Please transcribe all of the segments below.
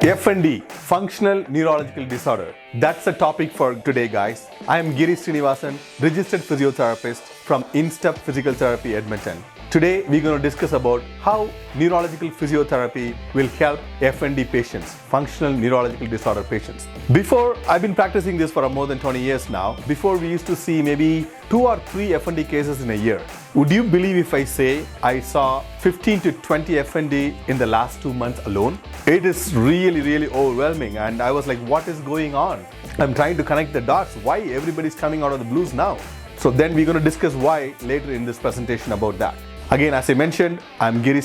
FND, Functional Neurological Disorder. That's the topic for today, guys. I am Giri, registered physiotherapist from Instep Physical Therapy, Edmonton. Today, we're going to discuss about how neurological physiotherapy will help FND patients, functional neurological disorder patients. Before, I've been practicing this for more than 20 years now. Before, we used to see maybe 2 or 3 FND cases in a year. Would you believe if I say I saw 15 to 20 FND in the last 2 months alone? It is really overwhelming, and I was like, what is going on? I'm trying to connect the dots. Why everybody's coming out of the blues now? So then we're going to discuss why later in this presentation about that. Again, as I mentioned, I'm Giri,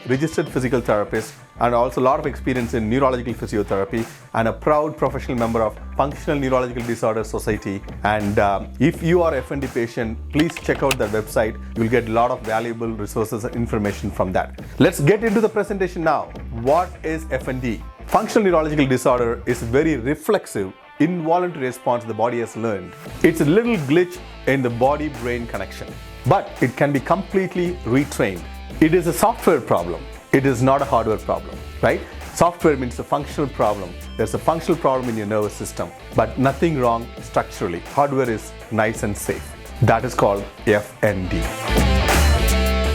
registered physical therapist, and also a lot of experience in neurological physiotherapy and a proud professional member of Functional Neurological Disorder Society. And if you are an FND patient, please check out the website. You'll get a lot of valuable resources and information from that. Let's get into the presentation now. What is FND? Functional Neurological Disorder is very reflexive, involuntary response the body has learned. It's a little glitch in the body-brain connection, but it can be completely retrained. It is a software problem. It is not a hardware problem, right? Software means a functional problem. There's a functional problem in your nervous system, but nothing wrong structurally. Hardware is nice and safe. That is called FND.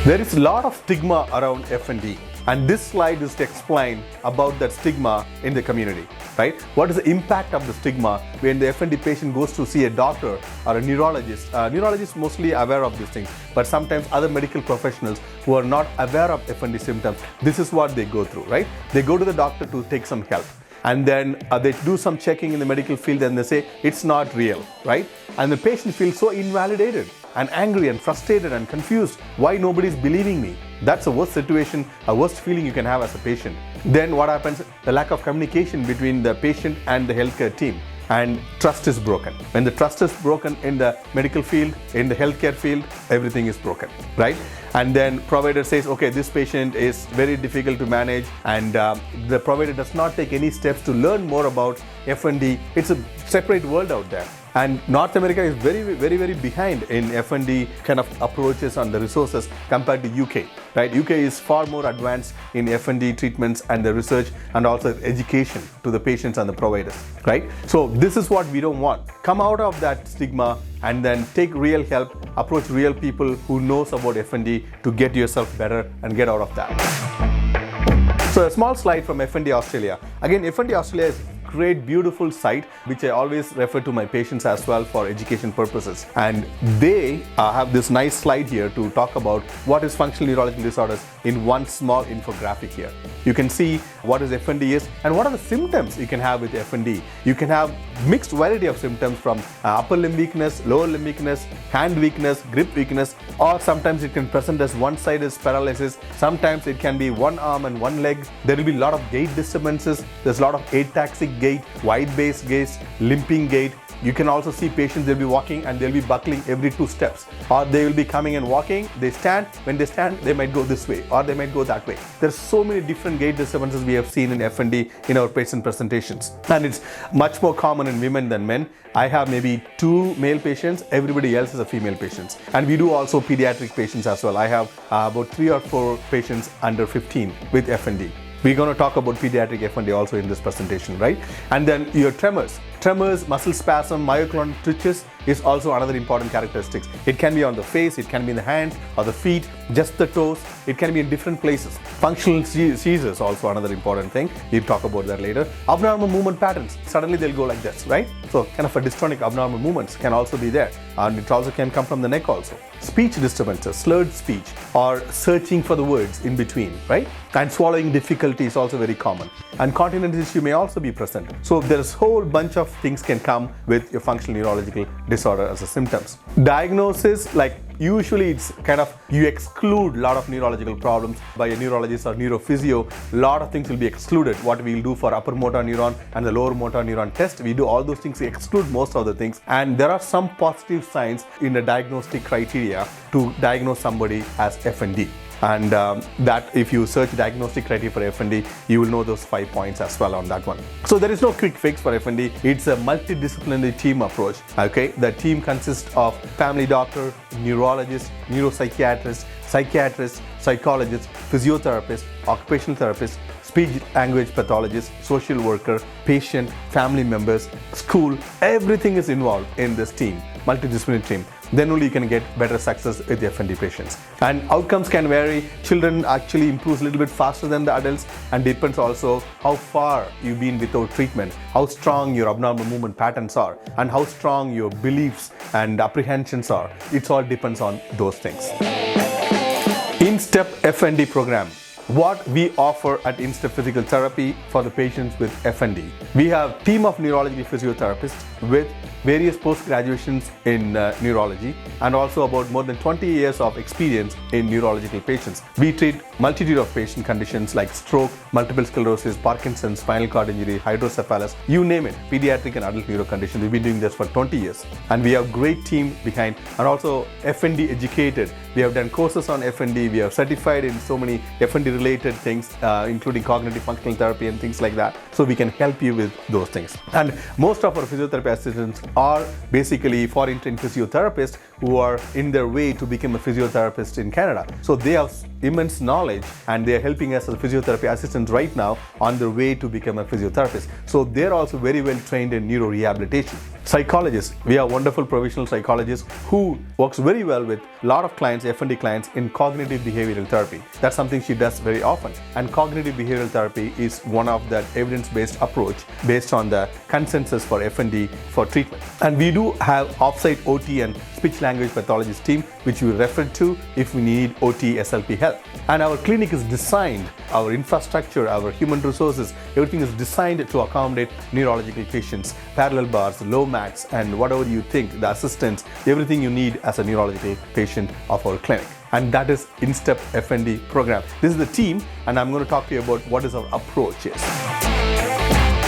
There is a lot of stigma around FND, and this slide is to explain about that stigma in the community, right? What is the impact of the stigma when the FND patient goes to see a doctor or a neurologist? Neurologists mostly aware of these things, but sometimes other medical professionals who are not aware of FND symptoms, this is what they go through, right? They go to the doctor to take some help, and then they do some checking in the medical field and they say it's not real, right? And the patient feels so invalidated and angry and frustrated and confused. Why nobody's believing me? That's the worst situation, a worst feeling you can have as a patient. Then what happens? The lack of communication between the patient and the healthcare team, and trust is broken. When the trust is broken in the medical field, in the healthcare field, everything is broken, right? And then provider says, okay, this patient is very difficult to manage, and the provider does not take any steps to learn more about FND. It's a separate world out there. And North America is very behind in FND kind of approaches on the resources compared to UK, right? UK is far more advanced in FND treatments and the research and also education to the patients and the providers, right? So this is what we don't want. Come out of that stigma and then take real help, approach real people who knows about FND to get yourself better and get out of that. So a small slide from FND Australia. Again, FND Australia is great, beautiful site, which I always refer to my patients as well for education purposes. And they have this nice slide here to talk about what is functional neurological disorders in one small infographic here. You can see what is FND is and what are the symptoms you can have with FND. You can have mixed variety of symptoms from upper limb weakness, lower limb weakness, hand weakness, grip weakness, or sometimes it can present as one side is paralysis. Sometimes it can be one arm and one leg. There will be a lot of gait disturbances. There's a lot of ataxic gait, wide base gait, limping gait. You can also see patients, they'll be walking and they'll be buckling every 2 steps, or they will be coming and walking, they stand, when they stand they might go this way or they might go that way. There's so many different gait disturbances we have seen in FND in our patient presentations, and it's much more common in women than men. I have maybe 2 male patients, everybody else is a female patients, and we do also pediatric patients as well. I have about 3 or 4 patients under 15 with FND. We're going to talk about pediatric FND also in this presentation, right? And then your tremors, muscle spasm, myoclonic twitches is also another important characteristics. It can be on the face, it can be in the hands or the feet, just the toes. It can be in different places. Functional seizures also another important thing. We'll talk about that later. Abnormal movement patterns. Suddenly they'll go like this, right? So kind of a dystonic abnormal movements can also be there. And it also can come from the neck also. Speech disturbances, slurred speech, or searching for the words in between, right? And swallowing difficulty is also very common. And continence issue may also be present. So there's a whole bunch of things can come with your functional neurological disorder as a symptoms. Diagnosis, like usually it's kind of, you exclude a lot of neurological problems by a neurologist or neurophysio. A lot of things will be excluded. What we'll do for upper motor neuron and the lower motor neuron test, we do all those things, we exclude most of the things. And there are some positive signs in the diagnostic criteria to diagnose somebody as FND. And that if you search diagnostic criteria for FND, you will know those 5 points as well on that one. So there is no quick fix for FND. It's a multidisciplinary team approach. Okay, the team consists of family doctor, neurologist, neuropsychiatrist, psychiatrist, psychologist, physiotherapist, occupational therapist, speech language pathologist, social worker, patient, family members, school, everything is involved in this team, multidisciplinary team. Then only you can get better success with the FND patients. And outcomes can vary. Children actually improves a little bit faster than the adults, and depends also how far you've been without treatment, how strong your abnormal movement patterns are, and how strong your beliefs and apprehensions are. It all depends on those things. Instep FND program. What we offer at Instep Physical Therapy for the patients with FND. We have team of neurological physiotherapists with various post-graduations in neurology and also about more than 20 years of experience in neurological patients. We treat multitude of patient conditions like stroke, multiple sclerosis, Parkinson's, spinal cord injury, hydrocephalus, you name it, pediatric and adult neuro conditions. We've been doing this for 20 years. And we have great team behind, and also FND educated. We have done courses on FND. We are certified in so many FND related things, including cognitive functional therapy and things like that. So we can help you with those things. And most of our physiotherapy assistants are basically foreign trained physiotherapists who are in their way to become a physiotherapist in Canada. So they have immense knowledge, and they are helping us as physiotherapy assistants right now on their way to become a physiotherapist. So they're also very well trained in neuro rehabilitation. Psychologists, we have wonderful professional psychologists who works very well with a lot of clients, FND clients, in cognitive behavioral therapy. That's something she does very often. And cognitive behavioral therapy is one of that evidence-based approach based on the consensus for FND for treatment. And we do have offsite OT and speech language pathologist team, which we refer to if we need OT SLP help. And our clinic is designed, our infrastructure, our human resources, everything is designed to accommodate neurological patients, parallel bars, low mats, and whatever you think, the assistance, everything you need as a neurological patient of our clinic. And that is Instep FND program. This is the team, and I'm going to talk to you about what is our approach is.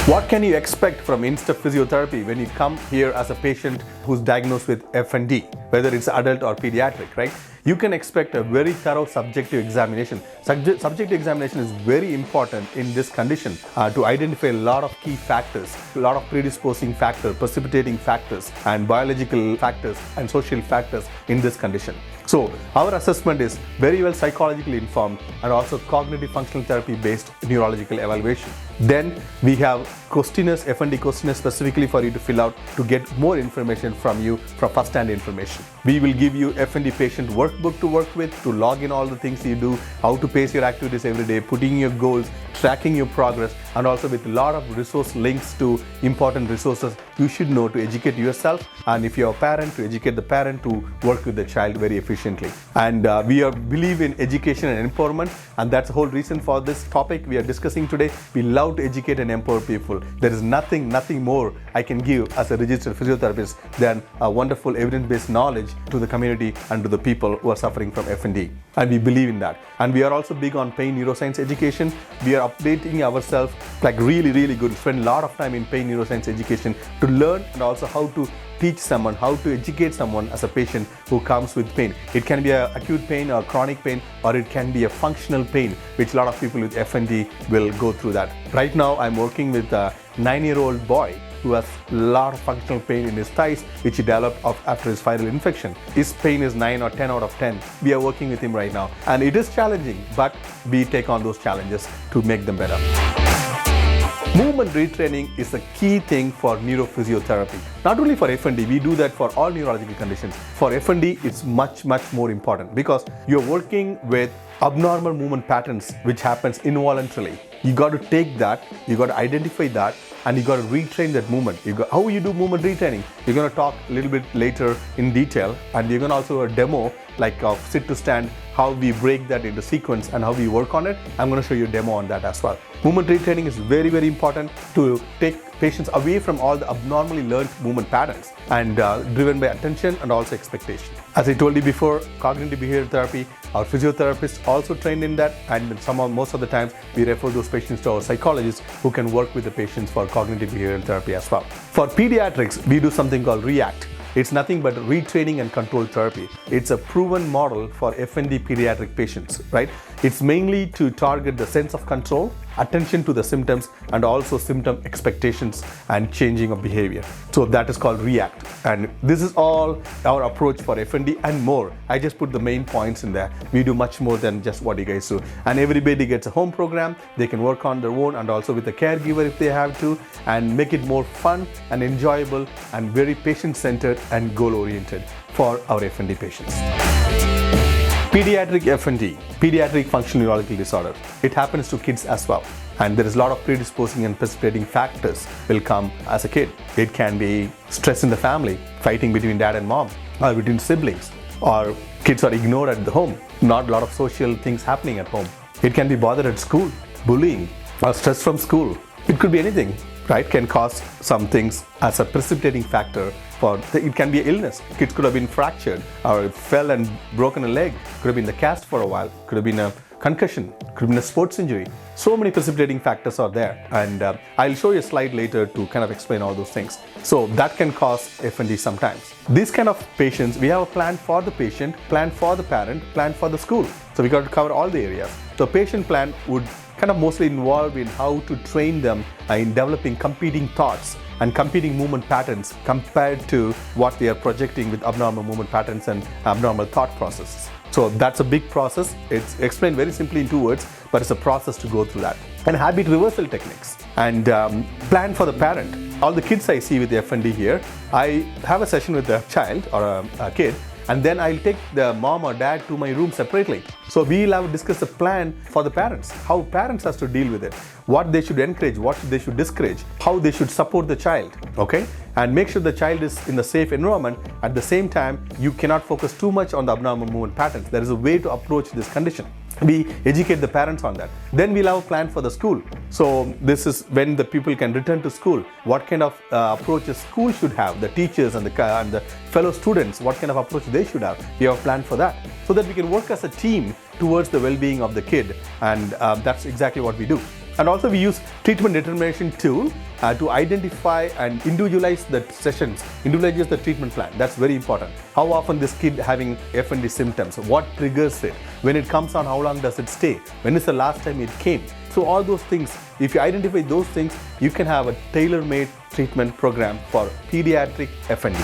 What can you expect from Instep Physiotherapy when you come here as a patient who's diagnosed with FND, whether it's adult or pediatric, right? You can expect a very thorough subjective examination. Subjective examination is very important in this condition to identify a lot of key factors, a lot of predisposing factors, precipitating factors, and biological factors and social factors in this condition. So our assessment is very well psychologically informed and also cognitive functional therapy based neurological evaluation. Then we have questionnaires, FND questionnaires specifically for you to fill out to get more information from you, from first-hand information. We will give you FND patient workbook to work with, to log in all the things you do, how to pace your activities every day, putting your goals, tracking your progress, and also with a lot of resource links to important resources you should know to educate yourself, and if you're a parent, to educate the parent to work with the child very efficiently. And we believe in education and empowerment, and that's the whole reason for this topic we are discussing today. We love to educate and empower people. There is nothing more I can give as a registered physiotherapist than a wonderful evidence-based knowledge to the community and to the people who are suffering from FND. And we believe in that. And we are also big on pain neuroscience education. We are updating ourselves like really good. Spend a lot of time in pain neuroscience education to learn, and also how to teach someone, how to educate someone as a patient who comes with pain. It can be an acute pain or chronic pain, or it can be a functional pain, which a lot of people with FND will go through that. Right now, I'm working with a 9-year-old boy who has a lot of functional pain in his thighs, which he developed after his viral infection. His pain is 9 or 10 out of 10. We are working with him right now. And it is challenging, but we take on those challenges to make them better. Movement retraining is a key thing for neurophysiotherapy. Not only for FND, we do that for all neurological conditions. For FND, it's much more important because you're working with abnormal movement patterns which happens involuntarily. You got to take that, you got to identify that, and you got to retrain that movement. How you do movement retraining? You're going to talk a little bit later in detail, and you're going to also a demo like sit to stand, how we break that into sequence and how we work on it. I'm going to show you a demo on that as well. Movement retraining is very important to take patients away from all the abnormally learned movement patterns and driven by attention and also expectation. As I told you before, cognitive behavioral therapy, our physiotherapists also trained in that, and most of the times we refer those patients to our psychologists who can work with the patients for cognitive behavioral therapy as well. For pediatrics, we do something called REACT. It's nothing but retraining and control therapy. It's a proven model for FND pediatric patients, right? It's mainly to target the sense of control attention to the symptoms and also symptom expectations and changing of behavior. So that is called REACT. And this is all our approach for FND and more. I just put the main points in there. We do much more than just what you guys do. And everybody gets a home program. They can work on their own and also with a caregiver if they have to, and make it more fun and enjoyable and very patient-centered and goal-oriented for our FND patients. Pediatric FND, pediatric functional neurological disorder. It happens to kids as well. And there is a lot of predisposing and precipitating factors will come as a kid. It can be stress in the family, fighting between dad and mom, or between siblings, or kids are ignored at the home, not a lot of social things happening at home. It can be bothered at school, bullying, or stress from school. It could be anything, right? Can cause some things as a precipitating factor. It can be an illness. Kids could have been fractured or fell and broken a leg. Could have been the cast for a while. Could have been a concussion. Could have been a sports injury. So many precipitating factors are there. And I'll show you a slide later to kind of explain all those things. So that can cause FND sometimes. These kind of patients, we have a plan for the patient, plan for the parent, plan for the school. So we got to cover all the areas. So patient plan would kind of mostly involve in how to train them in developing competing thoughts and competing movement patterns compared to what they are projecting with abnormal movement patterns and abnormal thought processes. So that's a big process. It's explained very simply in 2 words, but it's a process to go through that. And habit reversal techniques and plan for the parent. All the kids I see with the FND here, I have a session with a child or a kid, and then I'll take the mom or dad to my room separately. So we'll have discussed a plan for the parents, how parents has to deal with it, what they should encourage, what they should discourage, how they should support the child, okay? And make sure the child is in a safe environment. At the same time, you cannot focus too much on the abnormal movement patterns. There is a way to approach this condition. We educate the parents on that. Then we'll have a plan for the school. So this is when the people can return to school. What kind of approaches school should have, the teachers and the fellow students, what kind of approach they should have. We have a plan for that, so that we can work as a team towards the well-being of the kid. And that's exactly what we do. And also we use treatment determination tool to identify and individualize the sessions, individualize the treatment plan. That's very important. How often this kid having FND symptoms, what triggers it, when it comes on, how long does it stay, when is the last time it came. So all those things, if you identify those things, you can have a tailor-made treatment program for pediatric FND.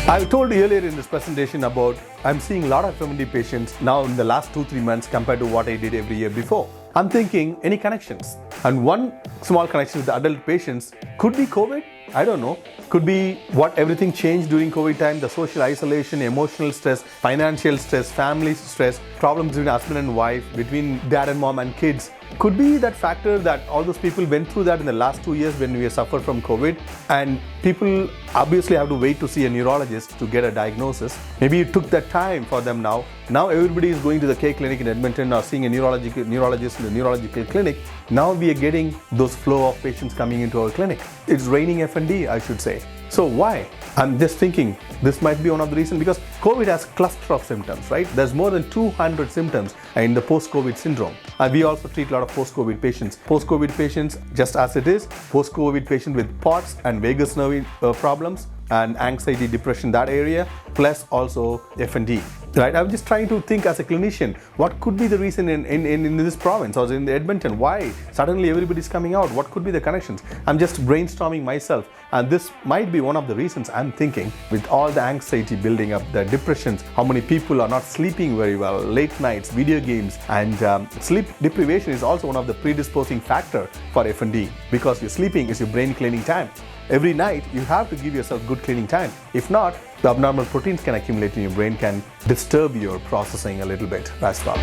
I told earlier in this presentation about I'm seeing a lot of FND patients now in the last 2-3 months compared to what I did every year before. I'm thinking any connections, and one small connection with the adult patients could be COVID. I don't know. Could be what everything changed during COVID time, the social isolation, emotional stress, financial stress, family stress, problems between husband and wife, between dad and mom and kids. Could be that factor that all those people went through that in the last 2 years when we suffered from COVID, and people obviously have to wait to see a neurologist to get a diagnosis. Maybe it took that time for them now. Now everybody is going to the K clinic in Edmonton or seeing a neurologist in the neurological clinic. Now we are getting those flow of patients coming into our clinic. It's raining FND, I should say. So why? I'm just thinking this might be one of the reasons, because COVID has cluster of symptoms, right? There's more than 200 symptoms in the post-COVID syndrome. And we also treat a lot of post-COVID patients. Post-COVID patients, just as it is, post-COVID patient with POTS and vagus nerve problems and anxiety, depression, that area, plus also FND. Right? I'm just trying to think as a clinician, what could be the reason in this province or in Edmonton? Why suddenly everybody's coming out? What could be the connections? I'm just brainstorming myself, and this might be one of the reasons I'm thinking, with all the anxiety building up, the depressions, how many people are not sleeping very well, late nights, video games, and sleep deprivation is also one of the predisposing factor for FND, because your sleeping is your brain cleaning time. Every night you have to give yourself good cleaning time. If not, the abnormal proteins can accumulate in your brain, can disturb your processing a little bit as well.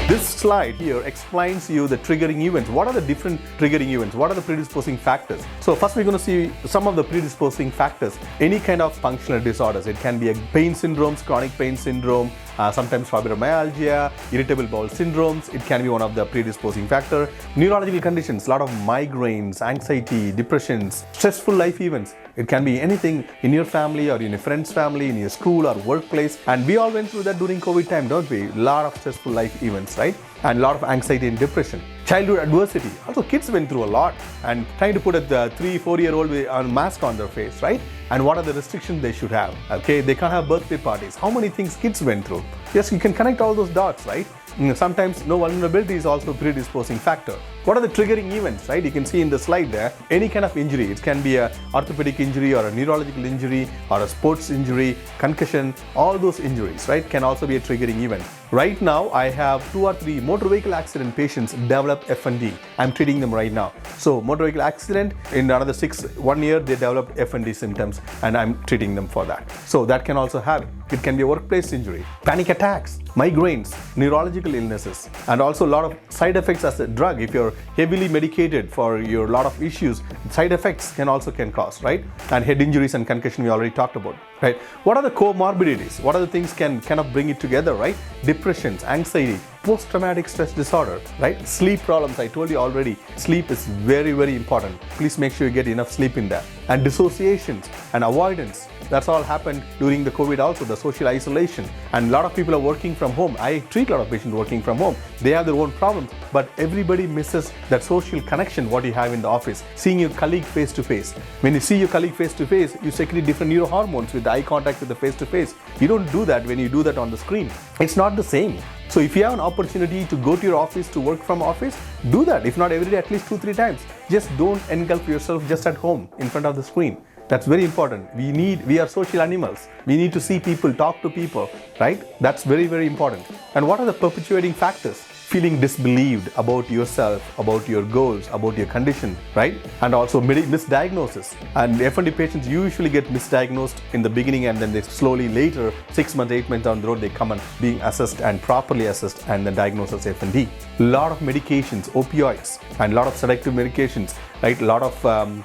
This slide here explains you the triggering events. What are the different triggering events? What are the predisposing factors? So first we're going to see some of the predisposing factors. Any kind of functional disorders. It can be a pain syndromes, chronic pain syndrome, sometimes fibromyalgia, irritable bowel syndromes. It can be one of the predisposing factor. Neurological conditions, a lot of migraines, anxiety, depressions, stressful life events. It can be anything in your family or in your friend's family, in your school or workplace. And we all went through that during COVID time, don't we? A lot of stressful life events, right? And a lot of anxiety and depression. Childhood adversity. Also, kids went through a lot and trying to put a 3-4-year-old with a mask on their face, right? And what are the restrictions they should have? Okay, they can't have birthday parties. How many things kids went through? Yes, you can connect all those dots, right? Sometimes no vulnerability is also a predisposing factor. What are the triggering events, right? You can see in the slide there, any kind of injury. It can be a orthopedic injury or a neurological injury or a sports injury, concussion, all those injuries, right, can also be a triggering event. Right now, I have 2 or 3 motor vehicle accident patients develop FND. I'm treating them right now. So motor vehicle accident, in another 1 year, they develop FND symptoms and I'm treating them for that. So that can also happen. It can be a workplace injury, panic attacks, migraines, neurological illnesses, and also a lot of side effects as a drug. If you're heavily medicated for your lot of issues, side effects can cause, right? And head injuries and concussion we already talked about, right? What are the comorbidities? What are the things can kind of bring it together, right? Depressions, anxiety, post-traumatic stress disorder, right? Sleep problems, I told you already, sleep is very, very important. Please make sure you get enough sleep in there. And dissociations and avoidance, that's all happened during the COVID also, the social isolation. And a lot of people are working from home. I treat a lot of patients working from home. They have their own problems, but everybody misses that social connection, what you have in the office, seeing your colleague face to face. When you see your colleague face to face, you secrete different neurohormones with the eye contact with the face to face. You don't do that when you do that on the screen. It's not the same. So if you have an opportunity to go to your office to work from office, do that. If not every day, at least 2-3 times. Just don't engulf yourself just at home in front of the screen. That's very important. We are social animals. We need to see people, talk to people, right? That's very, very important. And what are the perpetuating factors? Feeling disbelieved about yourself, about your goals, about your condition, right? And also misdiagnosis. And FND patients usually get misdiagnosed in the beginning and then they slowly later, 6 months, 8 months down the road, they come and being assessed and properly assessed and then diagnosed as FND. A lot of medications, opioids, and a lot of sedative medications, right? A lot of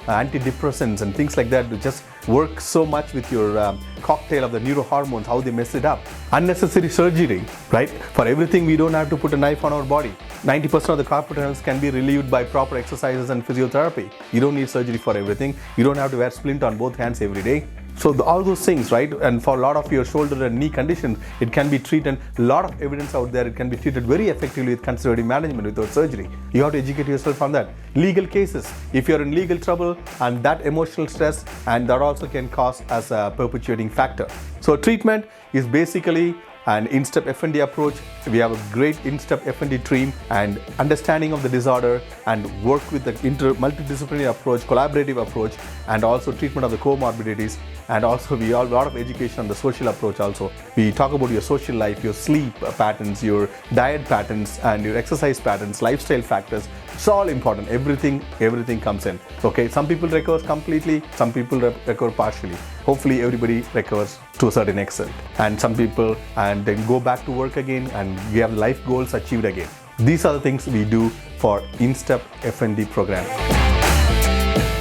antidepressants and things like that to just work so much with your cocktail of the neurohormones, how they mess it up. Unnecessary surgery, right? For everything, we don't have to put a knife on our body. 90% of the carpal tunnels can be relieved by proper exercises and physiotherapy. You don't need surgery for everything. You don't have to wear splint on both hands every day. So all those things, right? And for a lot of your shoulder and knee conditions, it can be treated. A lot of evidence out there, it can be treated very effectively with conservative management without surgery. You have to educate yourself on that. Legal cases, if you're in legal trouble and that emotional stress, and that also can cause as a perpetuating factor. So treatment is basically an Instep FND approach. We have a great Instep FND team and understanding of the disorder and work with the multidisciplinary approach, collaborative approach, and also treatment of the comorbidities. And also we have a lot of education on the social approach also. We talk about your social life, your sleep patterns, your diet patterns, and your exercise patterns, lifestyle factors. It's all important. Everything comes in. Okay, some people recover completely, some people recover partially. Hopefully everybody recovers to a certain extent. And some people and then go back to work again and we have life goals achieved again. These are the things we do for Instep FND program.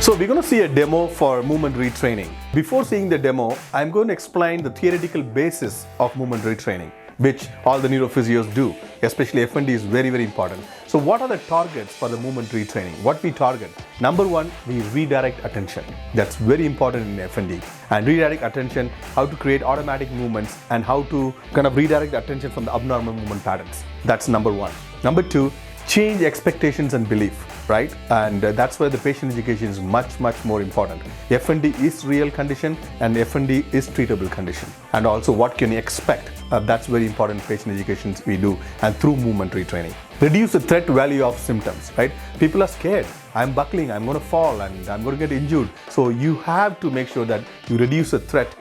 So we're going to see a demo for movement retraining. Before seeing the demo, I'm going to explain the theoretical basis of movement retraining, which all the neurophysios do, especially FND is very, very important. So what are the targets for the movement retraining? What we target? Number one, we redirect attention. That's very important in FND. And redirect attention, how to create automatic movements and how to kind of redirect attention from the abnormal movement patterns. That's number one. Number two, change expectations and belief, right? And that's where the patient education is much, much more important. FND is real condition and FND is treatable condition. And also what can you expect? That's very important patient education we do and through movement retraining. Reduce the threat value of symptoms, right? People are scared. I'm buckling, I'm going to fall and I'm going to get injured. So you have to make sure that you reduce the threat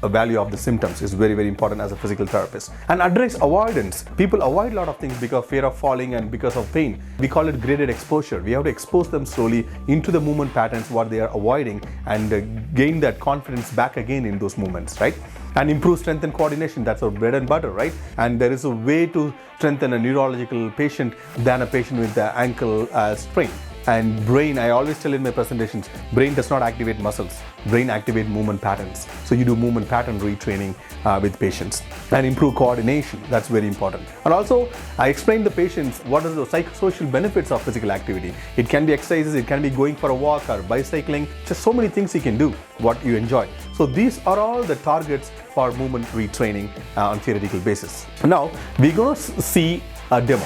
value of the symptoms is very, very important as a physical therapist. And address avoidance. People avoid a lot of things because of fear of falling and because of pain. We call it graded exposure. We have to expose them slowly into the movement patterns, what they are avoiding, and gain that confidence back again in those movements, right? And improve strength and coordination. That's our bread and butter, right? And there is a way to strengthen a neurological patient than a patient with the ankle sprain. And brain, I always tell in my presentations, brain does not activate muscles, brain activates movement patterns. So you do movement pattern retraining with patients and improve coordination. That's very important. And also I explain the patients what are the psychosocial benefits of physical activity. It can be exercises, it can be going for a walk or bicycling, just so many things you can do what you enjoy. So these are all the targets for movement retraining on theoretical basis. Now we're going to see a demo.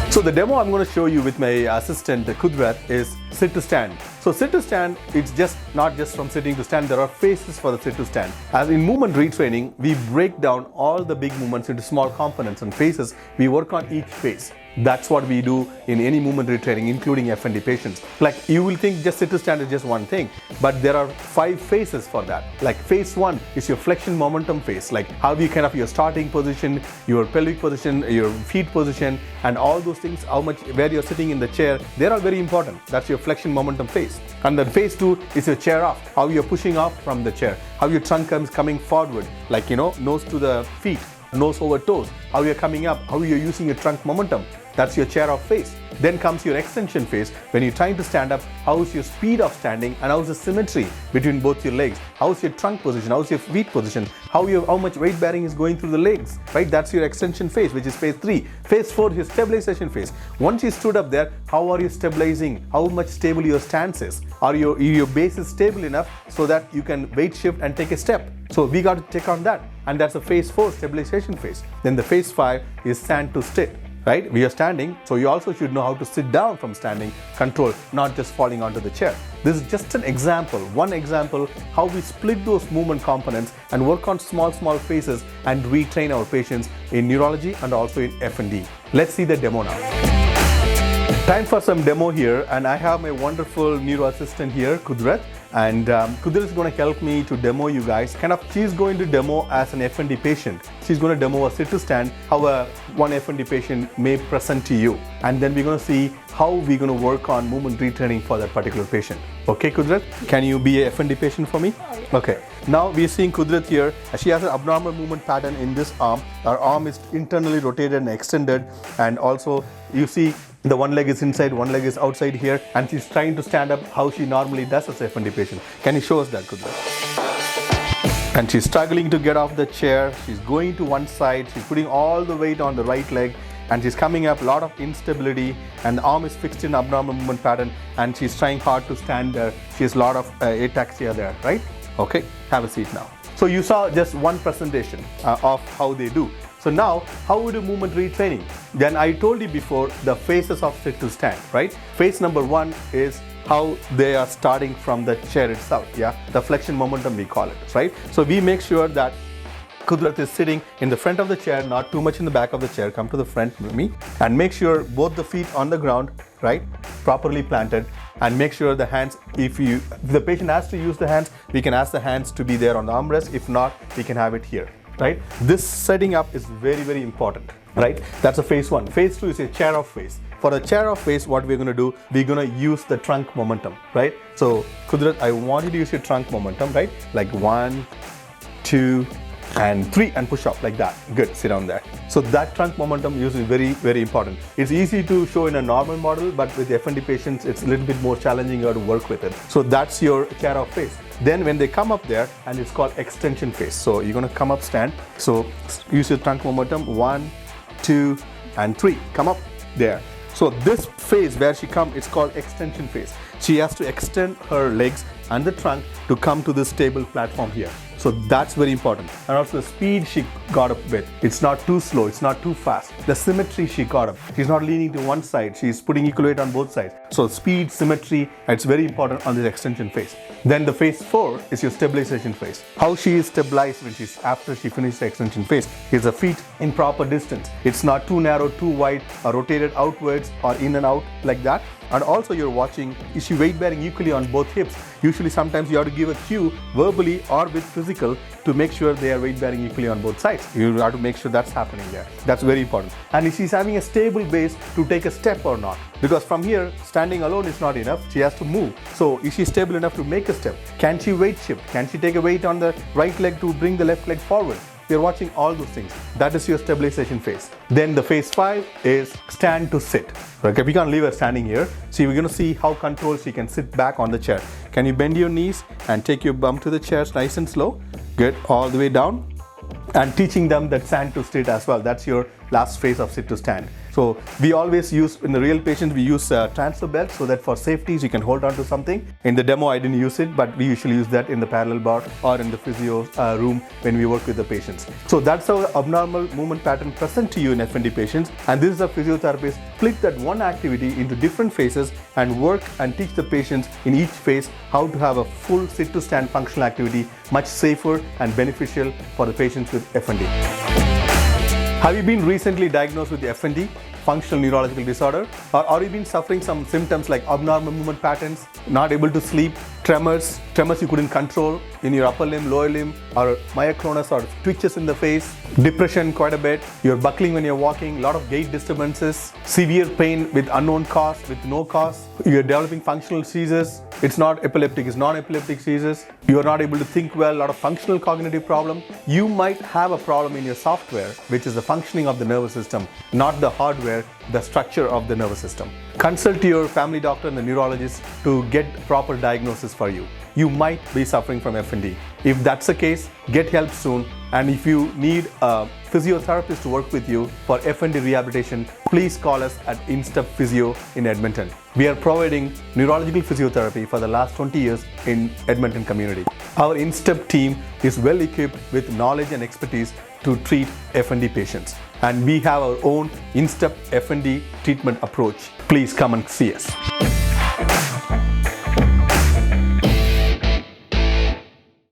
So the demo I'm going to show you with my assistant Kudrat is sit to stand. So sit to stand, it's just not just from sitting to stand, there are phases for the sit to stand. As in movement retraining, we break down all the big movements into small components and phases. We work on each phase. That's what we do in any movement retraining, including FND patients. Like you will think just sit to stand is just one thing, but there are 5 phases for that. Like phase 1 is your flexion momentum phase, like how you kind of your starting position, your pelvic position, your feet position, and all those things, how much, where you're sitting in the chair, they're all very important. That's your flexion momentum phase. And then phase 2 is your chair off, how you're pushing off from the chair, how your trunk comes coming forward, like nose to the feet, nose over toes, how you're coming up, how you're using your trunk momentum. That's your chair off phase. Then comes your extension phase. When you're trying to stand up, how is your speed of standing and how is the symmetry between both your legs? How is your trunk position? How is your feet position? How much weight bearing is going through the legs, right? That's your extension phase, which is phase 3. Phase 4 is your stabilization phase. Once you stood up there, how are you stabilizing? How much stable your stance is? Are your base is stable enough so that you can weight shift and take a step? So we got to take on that. And that's a phase 4 stabilization phase. Then the phase 5 is stand to sit. Right? We are standing, so you also should know how to sit down from standing, control, not just falling onto the chair. This is just an example, one example, how we split those movement components and work on small phases and retrain our patients in neurology and also in FND. Let's see the demo now. Time for some demo here, and I have my wonderful neuro assistant here, Kudrat. And Kudrat is going to help me to demo you guys. She's going to demo as an FND patient. She's going to demo a sit to stand, how one FND patient may present to you. And then we're going to see how we're going to work on movement retraining for that particular patient. Okay, Kudrat, can you be a FND patient for me? Okay. Now we're seeing Kudrat here. She has an abnormal movement pattern in this arm. Her arm is internally rotated and extended. And also you see the one leg is inside, one leg is outside here, and she's trying to stand up how she normally does as a FND patient. Can you show us that, Kudrat? And she's struggling to get off the chair. She's going to one side. She's putting all the weight on the right leg, and she's coming up, a lot of instability, and the arm is fixed in abnormal movement pattern, and she's trying hard to stand there. She has a lot of ataxia there, right? Okay, have a seat now. So you saw just one presentation of how they do. So now, how we do movement retraining? Then I told you before the phases of sit to stand, right? Phase number 1 is how they are starting from the chair itself, yeah? The flexion momentum we call it, right? So we make sure that Kudrat is sitting in the front of the chair, not too much in the back of the chair. Come to the front with me and make sure both the feet on the ground, right? Properly planted, and make sure the hands, if the patient has to use the hands, we can ask the hands to be there on the armrest. If not, we can have it here. Right? This setting up is very important, right? That's a phase 1. Phase 2 is a chair off phase. For the chair off phase, what we're going to do, we're going to use the trunk momentum, right? So Kudrat, I want you to use your trunk momentum, right? Like 1, 2, and 3, and push up like that. Good, sit down there. So that trunk momentum use is very important. It's easy to show in a normal model, but with FND patients, it's a little bit more challenging to work with it. So that's your chair off phase. Then when they come up there, and it's called extension phase. So you're going to come up, stand. So use your trunk momentum, 1, 2, and 3. Come up there. So this phase where she comes, it's called extension phase. She has to extend her legs and the trunk to come to this stable platform here. So that's very important. And also the speed she got up with. It's not too slow, it's not too fast. The symmetry she got up. She's not leaning to one side, she's putting equal weight on both sides. So speed, symmetry, it's very important on this extension phase. Then the phase 4 is your stabilization phase. How she is stabilized after she finished the extension phase is the feet in proper distance. It's not too narrow, too wide, or rotated outwards or in and out like that. And also you're watching, is she weight bearing equally on both hips? Usually sometimes you have to give a cue verbally or with physical to make sure they are weight bearing equally on both sides. You have to make sure that's happening there. That's very important. And if she's having a stable base to take a step or not. Because from here, standing alone is not enough. She has to move. So is she stable enough to make a step? Can she weight shift? Can she take a weight on the right leg to bring the left leg forward? you're watching all those things. That is your stabilization phase. Then the phase 5 is stand to sit. Okay, we can't leave her standing here. So we're going to see how controlled she can sit back on the chair. Can you bend your knees and take your bum to the chair nice and slow? Good, all the way down. And teaching them that stand to sit as well. That's your last phase of sit to stand. So we always use, in the real patients, we use transfer belt so that for safeties you can hold on to something. In the demo I didn't use it, but we usually use that in the parallel bar or in the physio room when we work with the patients. So that's how abnormal movement pattern present to you in FND patients. And this is a physiotherapist split that one activity into different phases and work and teach the patients in each phase how to have a full sit to stand functional activity, much safer and beneficial for the patients with FND. Have you been recently diagnosed with the FND, Functional Neurological Disorder, or have you been suffering some symptoms like abnormal movement patterns, not able to sleep, tremors you couldn't control in your upper limb, lower limb, or myoclonus or twitches in the face, depression quite a bit, you're buckling when you're walking, a lot of gait disturbances, severe pain with unknown cause, with no cause, you're developing functional seizures, it's not epileptic, it's non-epileptic seizures, you're not able to think well, a lot of functional cognitive problem. You might have a problem in your software, which is the functioning of the nervous system, not the hardware, the structure of the nervous system. Consult your family doctor and the neurologist to get proper diagnosis for you. You might be suffering from FND. If that's the case, get help soon. And if you need a physiotherapist to work with you for FND rehabilitation, please call us at Instep Physio in Edmonton. We are providing neurological physiotherapy for the last 20 years in Edmonton community. Our Instep team is well equipped with knowledge and expertise to treat FND patients. And we have our own Instep FND treatment approach. Please come and see us.